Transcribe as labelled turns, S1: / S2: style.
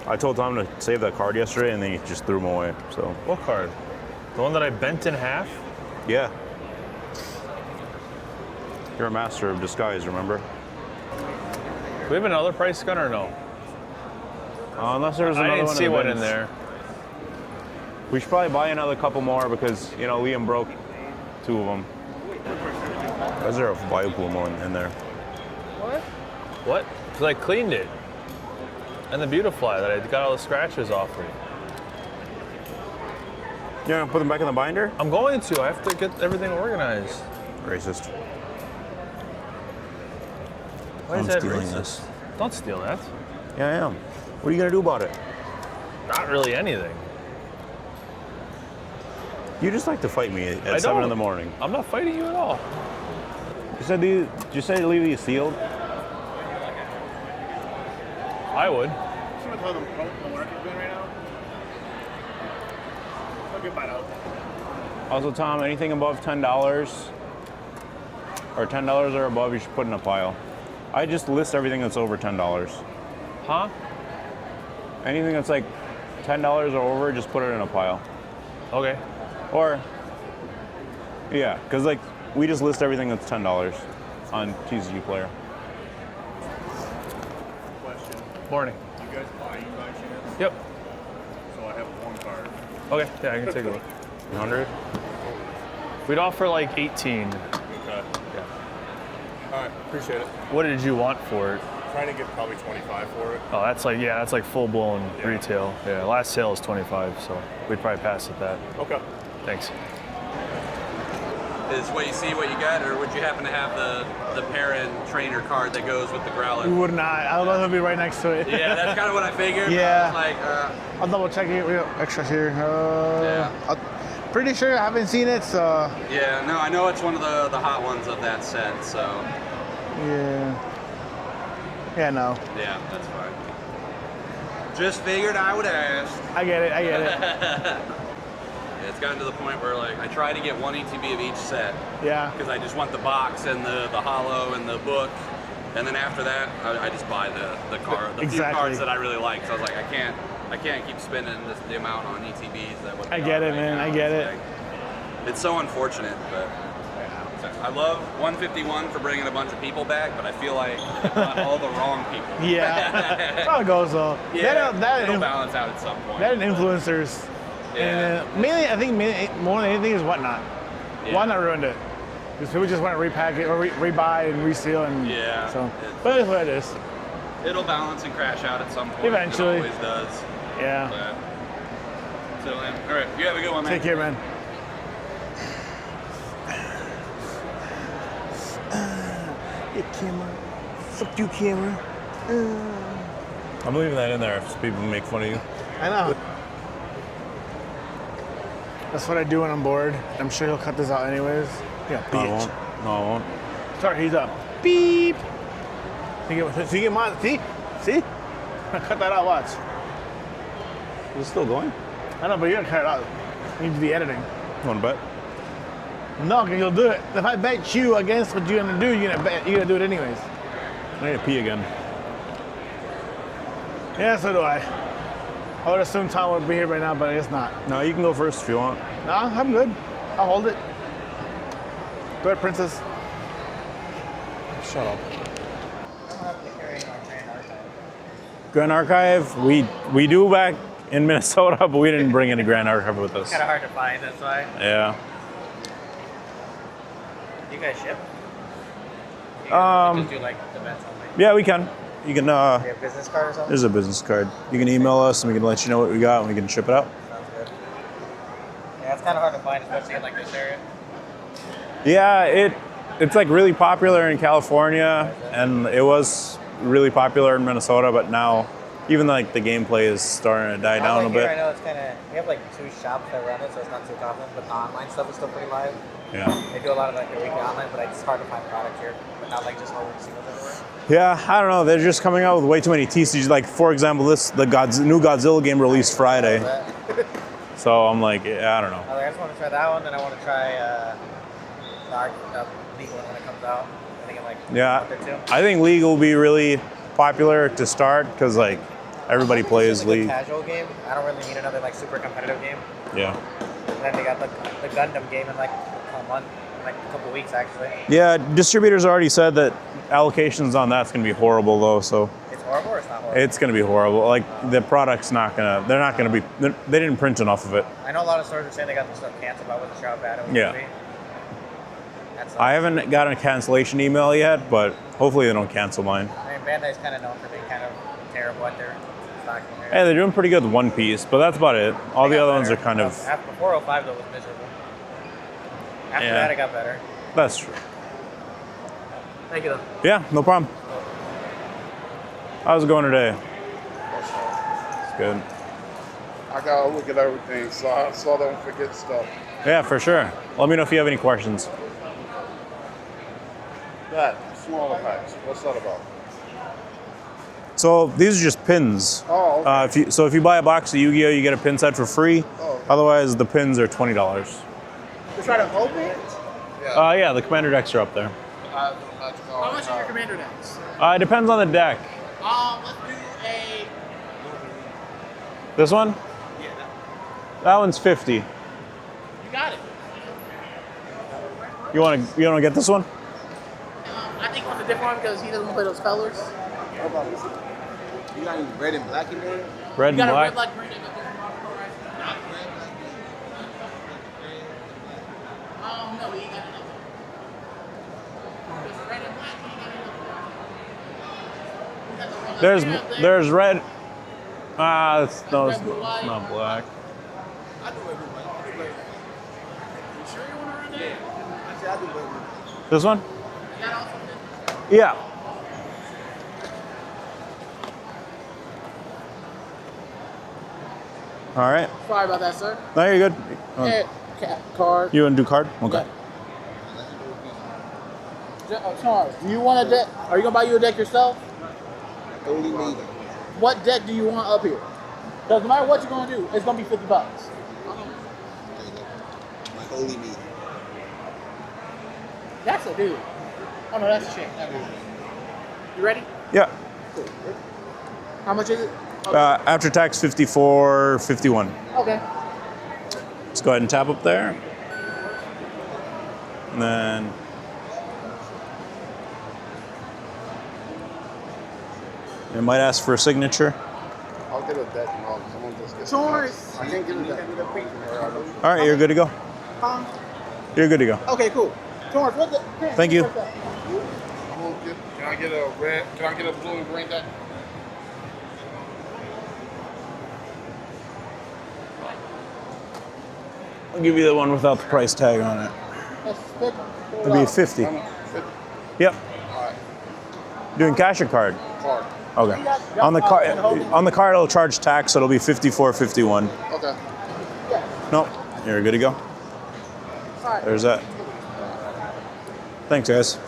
S1: I told Tom to save that card yesterday, and then he just threw them away. So.
S2: What card? The one that I bent in half?
S1: Yeah. You're a master of disguise, remember?
S2: Do we have another price gun or no?
S1: Unless there's another
S2: I didn't
S1: one.
S2: see one in there.
S1: We should probably buy another couple more because, you know, Liam broke 2 of them. Why is there a Bioplumo in there?
S2: What? What? Because I cleaned it. And the Beautifly that I got all the scratches off of.
S1: You gonna put them back in the binder?
S2: I'm going to. I have to get everything organized.
S1: Racist.
S2: Why is that racist? Don't steal that.
S1: Yeah, I am. What are you gonna do about it?
S2: Not really anything.
S1: You just like to fight me at 7 in the morning.
S2: I'm not fighting you at all.
S1: You said to leave these sealed?
S2: I would.
S1: Also, Tom, anything above $10 or $10 or above, you should put in a pile. I just list everything that's over $10.
S2: Huh?
S1: Anything that's like $10 or over, just put it in a pile.
S2: Okay.
S1: Or, yeah, because like we just list everything that's $10 on TCG Player.
S3: Question.
S2: Morning.
S3: You guys buy you by chance?
S2: Yep.
S3: So I have 1 card.
S2: Okay, yeah, I can take a look.
S1: 100?
S2: We'd offer like 18.
S3: Okay.
S2: Yeah.
S3: All right, appreciate it.
S2: What did you want for it?
S3: Trying to get probably 25 for it.
S2: Oh, that's like full blown retail. Yeah, last sale is 25, so we'd probably pass at that.
S3: Okay.
S2: Thanks.
S4: Is what you see what you get, or would you happen to have the parent trainer card that goes with the growler?
S5: We would not. I would let him be right next to it.
S4: Yeah, that's kind of what I figured.
S5: Yeah.
S4: I was like,
S5: I'll double check it. We got extra here.
S4: Yeah.
S5: I'm pretty sure I haven't seen it, so.
S4: yeah, no, I know it's one of the hot ones of that set, so.
S5: Yeah. Yeah, no.
S4: Yeah, that's fine. Just figured I would ask.
S5: I get it.
S4: It's gotten to the point where like I try to get 1 ETB of each set.
S5: Yeah.
S4: Because I just want the box and the hollow and the book, and then after that I just buy the few cards that I really like. So I was like, I can't keep spending the amount on ETBs that would.
S5: I get it, man. I get it.
S4: It's so unfortunate, but I love 151 for bringing a bunch of people back, but I feel like all the wrong people.
S5: Yeah. That's how it goes, though.
S4: Yeah, it'll balance out at some point.
S5: That and influencers.
S4: Yeah.
S5: And mainly, I think more than anything is Whatnot.
S4: Yeah.
S5: Whatnot ruined it. Because people just want to repack it or rebuy and reseal. And
S4: Yeah.
S5: So, but it's what it is.
S4: It'll balance and crash out at some point.
S5: Eventually.
S4: It always does.
S5: Yeah.
S4: So, all right, you have a good one, man.
S5: Take care, man. Hey, camera. Fuck you, camera.
S1: I'm leaving that in there if people make fun of you.
S5: I know. That's what I do when I'm bored. I'm sure he'll cut this out anyways. Yeah,
S1: No, I
S5: bitch.
S1: won't. No, I won't.
S5: Sorry, he's up. Beep. See, see? Cut that out, watch.
S1: Is it still going?
S5: I know, but you're gonna cut it out. You need to do the editing.
S1: You want to bet?
S5: No, because you'll do it. If I bet you against what you're gonna do, you're gonna do it anyways.
S1: I need to pee again.
S5: Yeah, so do I. I would assume Tom would be here right now, but I guess not.
S1: No, you can go first if you want.
S5: No, I'm good. I'll hold it. Go ahead, princess.
S1: Shut up. Grand Archive, we do back in Minnesota, but we didn't bring any Grand Archive with us.
S6: Kind of hard to find, that's why.
S1: Yeah.
S6: You guys ship? You just do like events only.
S1: Yeah, we can. You can.
S6: Do you have a business card or something?
S1: There's a business card. You can email us, and we can let you know what we got, and we can ship it out.
S6: Sounds good. Yeah, it's kind of hard to find, especially in like this area.
S1: Yeah, it's like really popular in California, and it was really popular in Minnesota, but now even like the gameplay is starting to die down a bit.
S6: I know it's kind of, we have like 2 shops that run it, so it's not too common, but the online stuff is still pretty live.
S1: Yeah.
S6: They do a lot of like the weekly online, but it's hard to find product here, but not like just all the singles everywhere.
S1: Yeah, I don't know. They're just coming out with way too many TCGs. Like, for example, the new Godzilla game released Friday. So I'm like, yeah, I don't know.
S6: I just want to try that one, then I want to try the League one when it comes out. I think in like a month or two.
S1: I think League will be really popular to start because like Everybody plays
S6: It's a good
S1: League.
S6: casual game. I don't really need another like super competitive game.
S1: Yeah.
S6: And then they got the Gundam game in like a month, like a couple weeks actually.
S1: Yeah, distributors already said that allocations on that's going to be horrible though, so
S6: It's horrible or it's not horrible?
S1: it's going to be horrible. Like the product's not going to, they're not going to be, they didn't print enough of it.
S6: I know a lot of stores are saying they got the stuff canceled about with the shop bad it was
S1: Yeah.
S6: gonna be. That sucks.
S1: I haven't gotten a cancellation email yet, but hopefully they don't cancel mine.
S6: I mean, Bandai's kind of known for being kind of terrible at their stocking.
S1: Hey, they're doing pretty good with One Piece, but that's about it. All the other ones are kind of,
S6: Before 05 though was miserable. After
S1: Yeah.
S6: that it got better.
S1: that's true.
S6: Thank you though.
S1: Yeah, no problem. How's it going today? It's good.
S7: I gotta look at everything so I don't forget stuff.
S1: Yeah, for sure. Let me know if you have any questions.
S7: That smaller packs. What's that about?
S1: So these are just pins.
S7: Oh, okay.
S1: If you buy a box of Yu-Gi-Oh, you get a pin set for free.
S7: Oh.
S1: Otherwise, the pins are $20.
S6: You try to open it?
S1: Yeah, the commander decks are up there.
S6: How much are your commander decks?
S1: It depends on the deck.
S6: Let's do a.
S1: This one?
S6: Yeah.
S1: That one's 50.
S6: You got it.
S1: You wanna get this one?
S6: I think it's a different one because he doesn't play those colors.
S7: How about this? You got any red and black in there?
S1: Red
S6: You
S1: and
S6: got a
S1: black.
S6: red, black, green, and not red, black, green. No, we ain't got enough. There's red and black, we ain't got enough. We got the red,
S1: There's
S6: like, green up there.
S1: there's red. It's
S6: red, blue, white.
S1: not black.
S7: I do red and black.
S6: You sure you want to run that?
S7: I said I do red and black.
S1: This one?
S6: You got all something?
S1: Yeah. All right.
S6: Sorry about that, sir.
S1: No, you're good.
S6: Card.
S1: You want to do card? Okay.
S6: Charles, do you want a deck? Are you gonna buy you a deck yourself?
S7: Only me.
S6: What deck do you want up here? Because no matter what you're gonna do, it's gonna be $50.
S7: My holy me.
S6: That's a dude. Oh no, that's a chick. You ready?
S1: Yeah.
S6: How much is it?
S1: After tax, 54.51.
S6: Okay.
S1: Let's go ahead and tap up there. And then it might ask for a signature.
S7: I'll get a deck and someone just gets
S6: Taurus.
S7: I can't give it a deck.
S1: All right, you're good to go.
S6: Huh?
S1: You're good to go.
S6: Okay, cool. Taurus, what the?
S1: Thank you.
S7: I'm gonna get, can I get a red? Can I get a blue and green deck?
S1: I'll give you the one without the price tag on it.
S6: That's 50.
S1: It'll be 50. Yep.
S7: Alright.
S1: Doing cash or card?
S7: Card.
S1: Okay. On the card, it'll charge tax, so it'll be 54.51.
S7: Okay.
S1: Nope. You're good to go.
S6: All right.
S1: There's that. Thanks, guys.